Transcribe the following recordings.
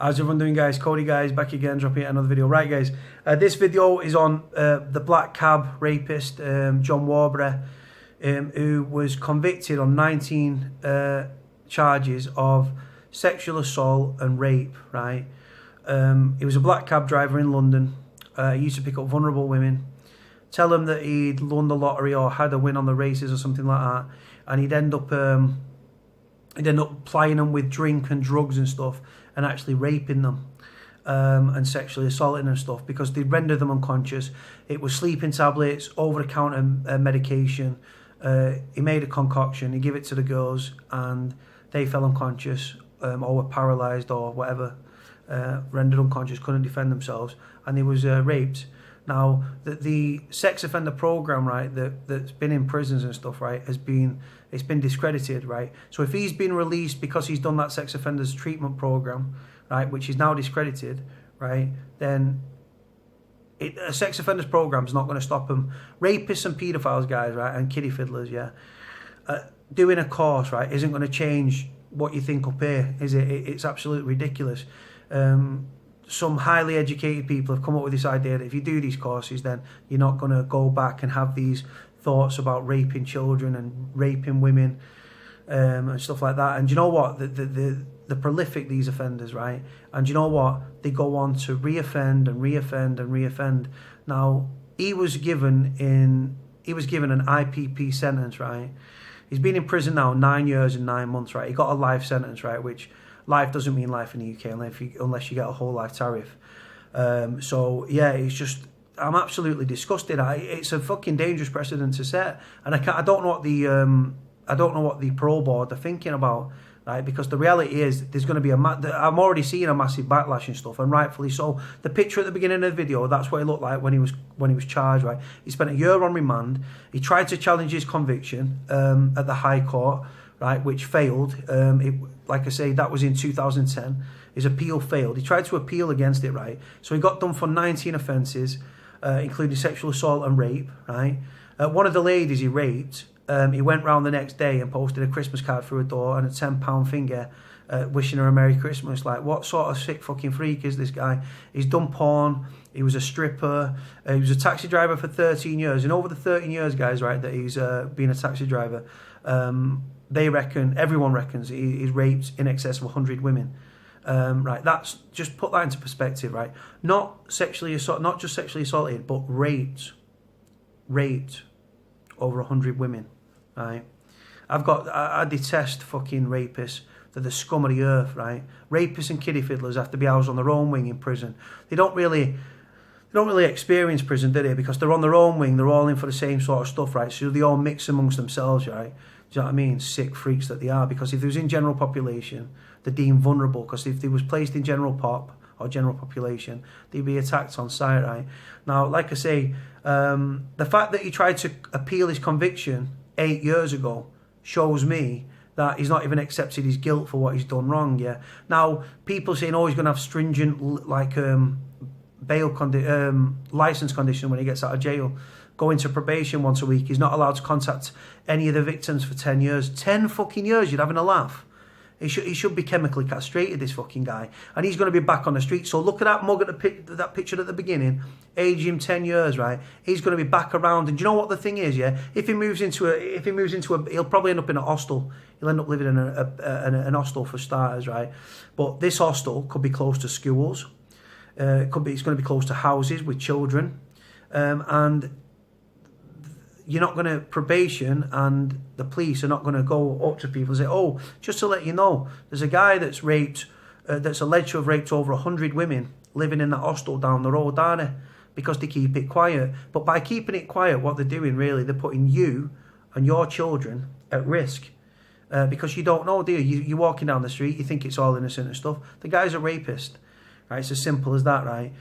How's everyone doing, guys? Cody, guys, back again, dropping yet another video. Right, guys, this video is on the black cab rapist, John Worboys, who was convicted on 19 charges of sexual assault and rape, right? He was a black cab driver in London. He used to pick up vulnerable women, tell them that he'd won the lottery or had a win on the races or something like that, and he'd end up plying them with drink and drugs and stuff, and actually raping them and sexually assaulting them and stuff, because they'd render them unconscious. It was sleeping tablets, over-the-counter medication. He made a concoction, he gave it to the girls, and they fell unconscious or were paralysed or whatever, rendered unconscious, couldn't defend themselves, and they was raped. Now, the sex offender program, right, that's been in prisons and stuff, right, it's been discredited, right? So if he's been released because he's done that sex offenders treatment program, right, which is now discredited, right, then a sex offenders program is not going to stop him. Rapists and paedophiles, guys, right, and kiddie fiddlers, yeah, doing a course, right, isn't going to change what you think up here, is it? It's absolutely ridiculous. Some highly educated people have come up with this idea that if you do these courses, then you're not going to go back and have these thoughts about raping children and raping women and stuff like that. And you know what? The prolific, these offenders, right? And you know what? They go on to reoffend and reoffend and reoffend. Now, he was given an IPP sentence, right? He's been in prison now 9 years and 9 months, right? He got a life sentence, right? Which life doesn't mean life in the UK unless you get a whole life tariff. So yeah, it's just, I'm absolutely disgusted. It's a fucking dangerous precedent to set, and I don't know what the parole board are thinking about, right? Because the reality is, there's going to be I'm already seeing a massive backlash and stuff, and rightfully so. The picture at the beginning of the video, that's what he looked like when he was charged, right? He spent a year on remand. He tried to challenge his conviction at the High Court, right, which failed. Like I say, that was in 2010. His appeal failed. He tried to appeal against it, right? So he got done for 19 offences, including sexual assault and rape, right? One of the ladies he raped, he went round the next day and posted a Christmas card through a door and a £10 finger, wishing her a Merry Christmas. Like, what sort of sick fucking freak is this guy? He's done porn. He was a stripper. He was a taxi driver for 13 years. And over the 13 years, guys, right, that he's been a taxi driver, everyone reckons he's raped in excess of 100 women. Right, that's, just put that into perspective, right? Not just sexually assaulted, but raped over 100 women, right? I detest fucking rapists. They're the scum of the earth, right? Rapists and kiddie fiddlers have to be housed on their own wing in prison. They don't really experience prison, do they? Because they're on their own wing, they're all in for the same sort of stuff, right? So they all mix amongst themselves, right? Do you know what I mean? Sick freaks that they are. Because if they was in general population, they're deemed vulnerable. Because if they was placed in general pop or general population, they'd be attacked on sight, right? Now, like I say, the fact that he tried to appeal his conviction 8 years ago shows me that he's not even accepted his guilt for what he's done wrong, yeah? Now, people saying, oh, he's going to have stringent, like, license condition when he gets out of jail. Go into probation once a week. He's not allowed to contact any of the victims for 10 years. 10 fucking years, you're having a laugh. He should be chemically castrated, this fucking guy. And he's going to be back on the street. So look at that mug at that picture at the beginning. Age him 10 years, right? He's going to be back around. And do you know what the thing is, yeah? If he moves into he'll probably end up in a hostel. He'll end up living in an hostel for starters, right? But this hostel could be close to schools. It's going to be close to houses with children. And you're not going to, probation and the police are not going to go up to people and say, oh, just to let you know, there's a guy that's alleged to have raped over 100 women living in that hostel down the road, aren't they? Because they keep it quiet. But by keeping it quiet, what they're doing, really, they're putting you and your children at risk. Because you don't know, do you? You're walking down the street, you think it's all innocent and stuff. The guy's a rapist, right? It's as simple as that, right?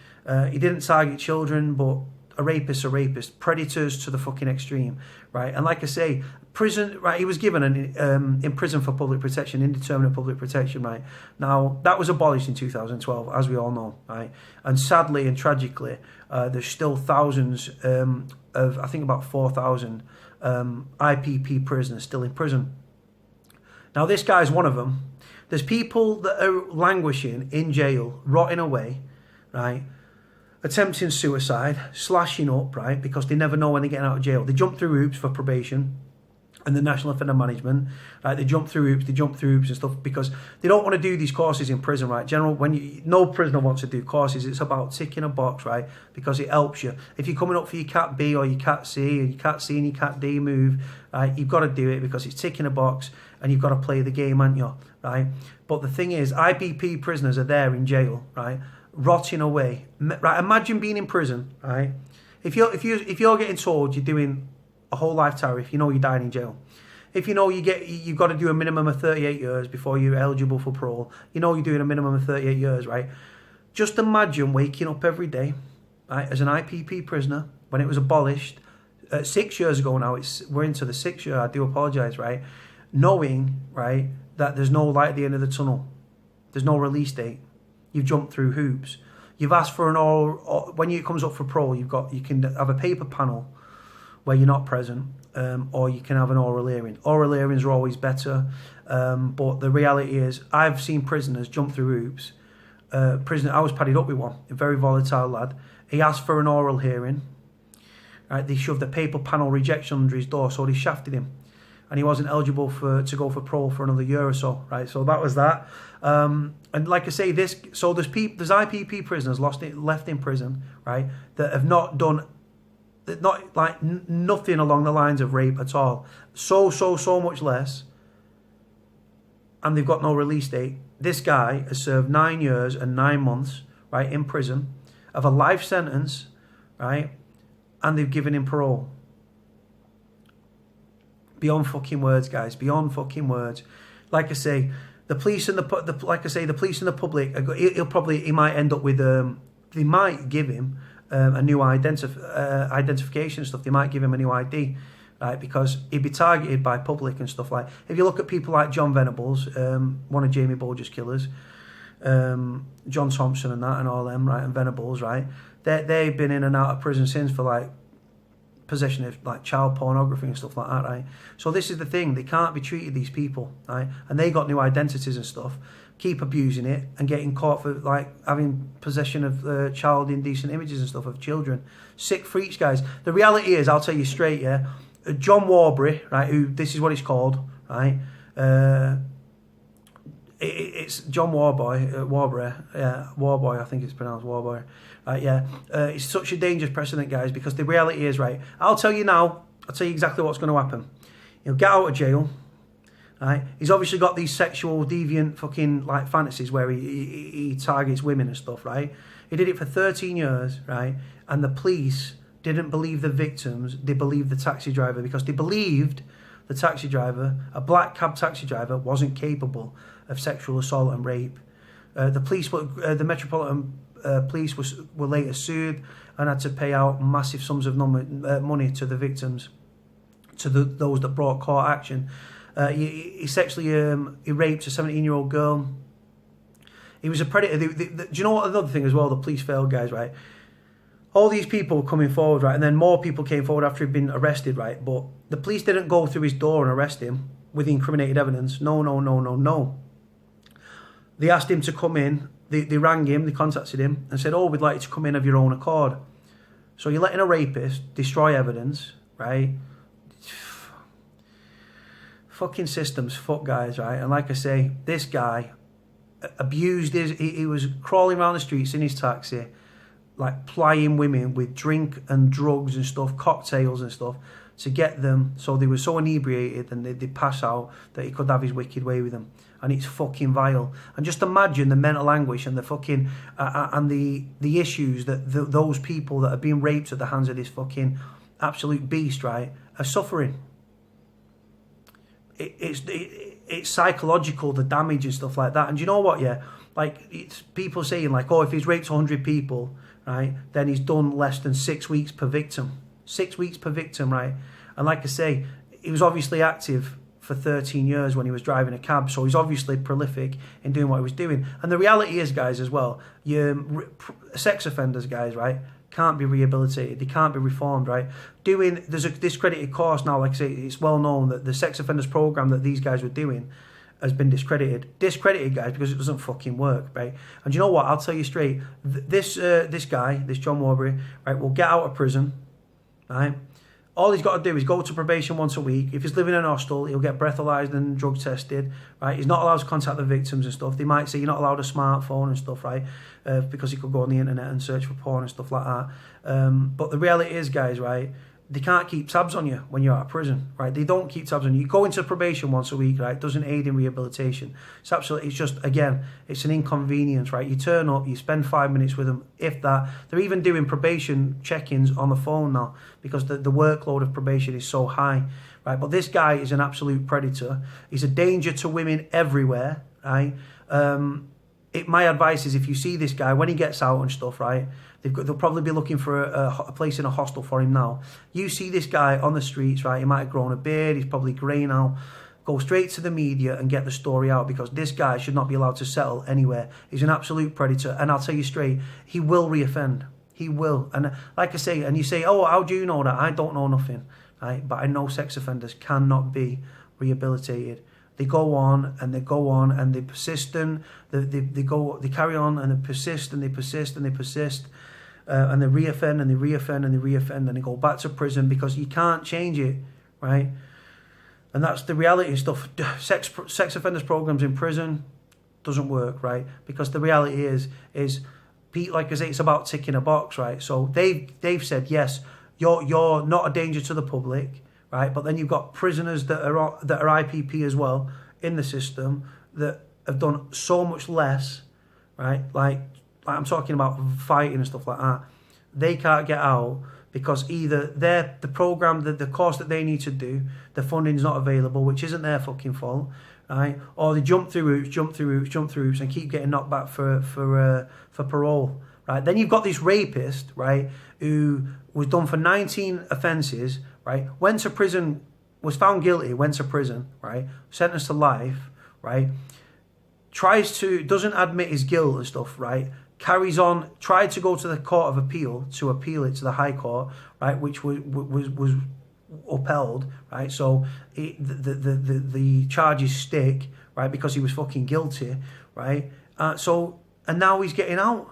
He didn't target children, but a rapist, predators to the fucking extreme, right? And like I say, prison, right? He was given in prison for public protection, indeterminate public protection, right? Now, that was abolished in 2012, as we all know, right? And sadly and tragically, there's still thousands I think about 4,000 IPP prisoners still in prison. Now, this guy's one of them. There's people that are languishing in jail, rotting away, right? Attempting suicide, slashing up, right? Because they never know when they're getting out of jail. They jump through hoops for probation and the National Offender Management, right? They jump through hoops and stuff because they don't want to do these courses in prison, right? No prisoner wants to do courses. It's about ticking a box, right? Because it helps you. If you're coming up for your Cat B or your Cat C or your Cat C and your Cat D move, right? You've got to do it because it's ticking a box and you've got to play the game, haven't you, right? But the thing is, IPP prisoners are there in jail, right? Rotting away, right? Imagine being in prison, right? If you're getting told you're doing a whole life tariff, you know you're dying in jail. If you know you've got to do a minimum of 38 years before you're eligible for parole, you know you're doing a minimum of 38 years, right? Just imagine waking up every day, right, as an IPP prisoner when it was abolished 6 years ago now. We're into the 6th year. I do apologise, right? Knowing, right, that there's no light at the end of the tunnel. There's no release date. You've jumped through hoops. You've asked for an oral. When it comes up for parole, you can have a paper panel where you're not present, or you can have an oral hearing. Oral hearings are always better, but the reality is, I've seen prisoners jump through hoops. I was padded up with one, a very volatile lad. He asked for an oral hearing. Right, they shoved a paper panel rejection under his door, so they shafted him, and he wasn't eligible to go for parole for another year or so. Right, so that was that. And like I say, there's IPP prisoners left in prison, right, that have not done. Not like nothing along the lines of rape at all. So much less. And they've got no release date. This guy has served 9 years and 9 months, right, in prison of a life sentence, right, and they've given him parole. Beyond fucking words, guys. Beyond fucking words. Like I say, the police and the police and the public. He might end up with. They might give him a new identification and stuff. They might give him a new ID, right? Because he'd be targeted by public and stuff like. If you look at people like John Venables, one of Jamie Bulger's killers, John Thompson and that, and all them, right, and Venables, right? They've been in and out of prison since for like possession of like child pornography and stuff like that, right? So this is the thing, they can't be treated, these people, right? And they got new identities and stuff, keep abusing it and getting caught for like having possession of child indecent images and stuff of children. Sick freaks, guys. The reality is, I'll tell you straight, yeah, John Worboys, right, who, this is what he's called, right? It's John Worboys, Worboy, I think it's pronounced Worboy. Yeah, it's such a dangerous precedent, guys, because the reality is, right, I'll tell you exactly what's going to happen. He'll get out of jail, right? He's obviously got these sexual deviant fucking like fantasies where he targets women and stuff, right? He did it for 13 years, right? And the police didn't believe the victims, they believed the taxi driver, because they believed the taxi driver, a black cab taxi driver, wasn't capable of sexual assault and rape. The Metropolitan Police were later sued and had to pay out massive sums of money to the victims, to those that brought court action. He sexually he raped a 17-year-old girl. He was a predator. Do you know what another thing as well? The police failed, guys, right? All these people were coming forward, right? And then more people came forward after he'd been arrested, right? But the police didn't go through his door and arrest him with incriminated evidence. No. They asked him to come in. They rang him, they contacted him and said, oh, we'd like you to come in of your own accord. So you're letting a rapist destroy evidence, right? Fucking systems, fuck guys, right? And like I say, this guy abused he was crawling around the streets in his taxi, like plying women with drink and drugs and stuff, cocktails and stuff, to get them, so they were so inebriated and they'd pass out that he could have his wicked way with them. And it's fucking vile. And just imagine the mental anguish and the fucking and the issues that those people that are being raped at the hands of this fucking absolute beast, right, are suffering. It's psychological, the damage and stuff like that. And you know what, yeah, like it's people saying like, oh, if he's raped 100 people, right, then he's done less than 6 weeks per victim. 6 weeks per victim, right? And like I say, he was obviously active for 13 years when he was driving a cab, so he's obviously prolific in doing what he was doing. And the reality is, guys, as well, your sex offenders, guys, right, can't be rehabilitated, they can't be reformed, right? There's a discredited course now, like I say, it's well known that the sex offenders program that these guys were doing has been discredited, guys, because it doesn't fucking work, right? And you know what? I'll tell you straight. This guy, this John Worburys, right, will get out of prison, right? All he's got to do is go to probation once a week. If he's living in a hostel, he'll get breathalyzed and drug tested, right? He's not allowed to contact the victims and stuff. They might say you're not allowed a smartphone and stuff, right? Because he could go on the internet and search for porn and stuff like that. But the reality is, guys, right, they can't keep tabs on you when you're out of prison, right? They don't keep tabs on you. You go into probation once a week, right? It doesn't aid in rehabilitation. It's just, again, it's an inconvenience, right? You turn up, you spend 5 minutes with them, if that. They're even doing probation check-ins on the phone now because the workload of probation is so high, right? But this guy is an absolute predator. He's a danger to women everywhere, right? My advice is if you see this guy, when he gets out and stuff, right, they'll probably be looking for a place in a hostel for him now. You see this guy on the streets, right, he might have grown a beard, he's probably grey now. Go straight to the media and get the story out because this guy should not be allowed to settle anywhere. He's an absolute predator, and I'll tell you straight, he will reoffend. He will. And like I say, and you say, oh, how do you know that? I don't know nothing, right? But I know sex offenders cannot be rehabilitated. They go on and they go on and they persist and they carry on and they persist and they persist and they persist and they reoffend and they reoffend and they reoffend and they go back to prison because you can't change it, right? And that's the reality of stuff. Sex offenders programs in prison doesn't work, right? Because the reality is like I say, it's about ticking a box, right? So they've said yes, you're not a danger to the public. Right, but then you've got prisoners that are IPP as well in the system that have done so much less, right? Like I'm talking about fighting and stuff like that. They can't get out because either the program, the course that they need to do, the funding's not available, which isn't their fucking fault, right? Or they jump through hoops, and keep getting knocked back for parole, right? Then you've got this rapist, right, who was done for 19 offences. Right, went to prison, was found guilty, went to prison, right, sentenced to life, right, doesn't admit his guilt and stuff, right, carries on, tried to go to the Court of Appeal to appeal it to the High Court, right, which was upheld, right, so the charges stick, right, because he was fucking guilty, right, and now he's getting out.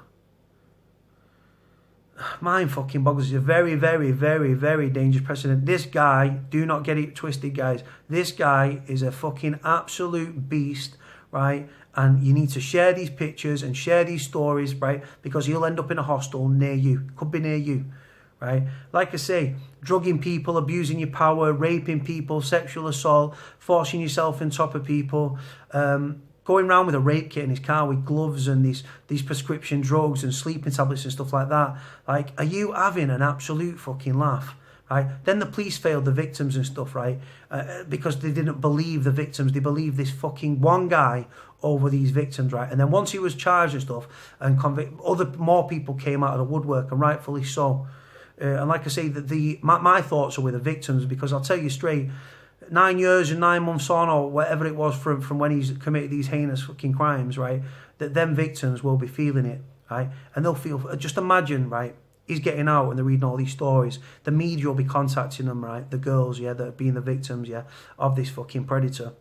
Mind fucking boggles. It's a very, very, very, very dangerous precedent. This guy, do not get it twisted, guys. This guy is a fucking absolute beast, right? And you need to share these pictures and share these stories, right? Because he'll end up in a hostel near you. Could be near you, right? Like I say, drugging people, abusing your power, raping people, sexual assault, forcing yourself on top of people, going around with a rape kit in his car with gloves and these prescription drugs and sleeping tablets and stuff like that. Like, are you having an absolute fucking laugh, right? Then the police failed the victims and stuff, right? Because they didn't believe the victims. They believed this fucking one guy over these victims, right? And then once he was charged and stuff and more people came out of the woodwork, and rightfully so. And like I say, my thoughts are with the victims, because I'll tell you straight, 9 years and 9 months on, or whatever it was from when he's committed these heinous fucking crimes, right, that them victims will be feeling it, right, and they'll feel, just imagine, right, he's getting out and they're reading all these stories, the media will be contacting them, right, the girls, yeah, that are being the victims, yeah, of this fucking predator,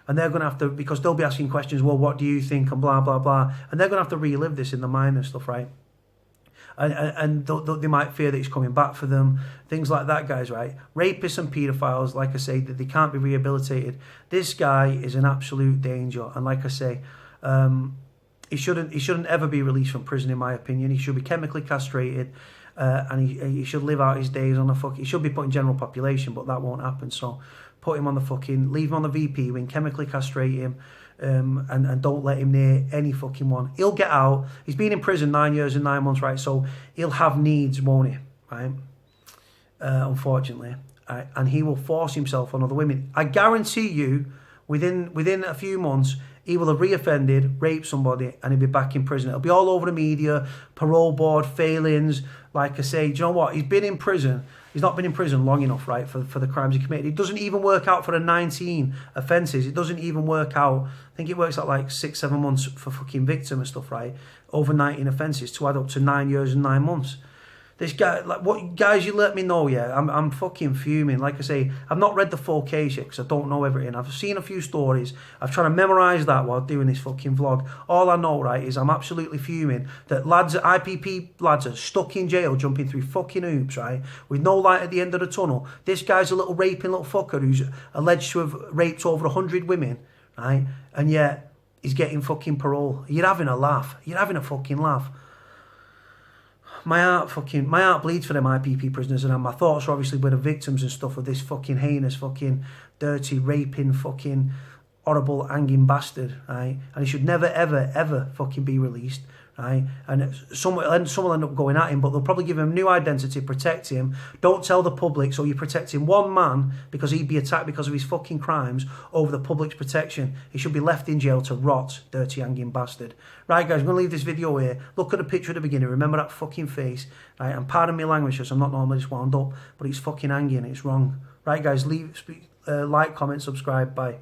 and they're going to have to, because they'll be asking questions, well, what do you think, and blah, blah, blah, and they're going to have to relive this in their mind and stuff, right. And they might fear that he's coming back for them, things like that, guys, right? Rapists and paedophiles, like I say, that they can't be rehabilitated. This guy is an absolute danger, and like I say, he shouldn't ever be released from prison, in my opinion. He should be chemically castrated, and he should live out his days on he should be put in general population, but that won't happen. So put him on leave him on the VP wing, chemically castrate him. And don't let him near any fucking one. He'll get out. He's been in prison 9 years and 9 months, right? So he'll have needs, won't he? Right? Unfortunately, right? And he will force himself on other women. I guarantee you, within a few months, he will have reoffended, raped somebody, and he'll be back in prison. It'll be all over the media, parole board, failings. Like I say, do you know what? He's been in prison. He's not been in prison long enough, right, for the crimes he committed. It doesn't even work out for the 19 offences. It doesn't even work out. I think it works out like 6-7 months for fucking victim and stuff, right? Over 19 offences to add up to 9 years and 9 months. This guy, like, what guys, you let me know, yeah. I'm fucking fuming. Like I say, I've not read the full case yet because I don't know everything. I've seen a few stories. I've tried to memorise that while doing this fucking vlog. All I know, right, is I'm absolutely fuming that lads, IPP lads, are stuck in jail jumping through fucking hoops, right, with no light at the end of the tunnel. This guy's a little raping little fucker who's alleged to have raped over 100 women, right, and yet he's getting fucking parole. You're having a laugh. You're having a fucking laugh. My heart bleeds for them IPP prisoners, and my thoughts are obviously with the victims and stuff of this fucking heinous, fucking dirty, raping, fucking horrible, hanging bastard, right? And he should never, ever, ever fucking be released, right? And some will end up going at him, but they'll probably give him a new identity, protect him. Don't tell the public, so you're protecting one man because he'd be attacked because of his fucking crimes over the public's protection. He should be left in jail to rot, dirty, hanging bastard. Right, guys, I'm going to leave this video here. Look at the picture at the beginning. Remember that fucking face, right? And pardon me language, because I'm not normally this wound up, but it's fucking hanging. It's wrong. Right, guys, like, comment, subscribe. Bye.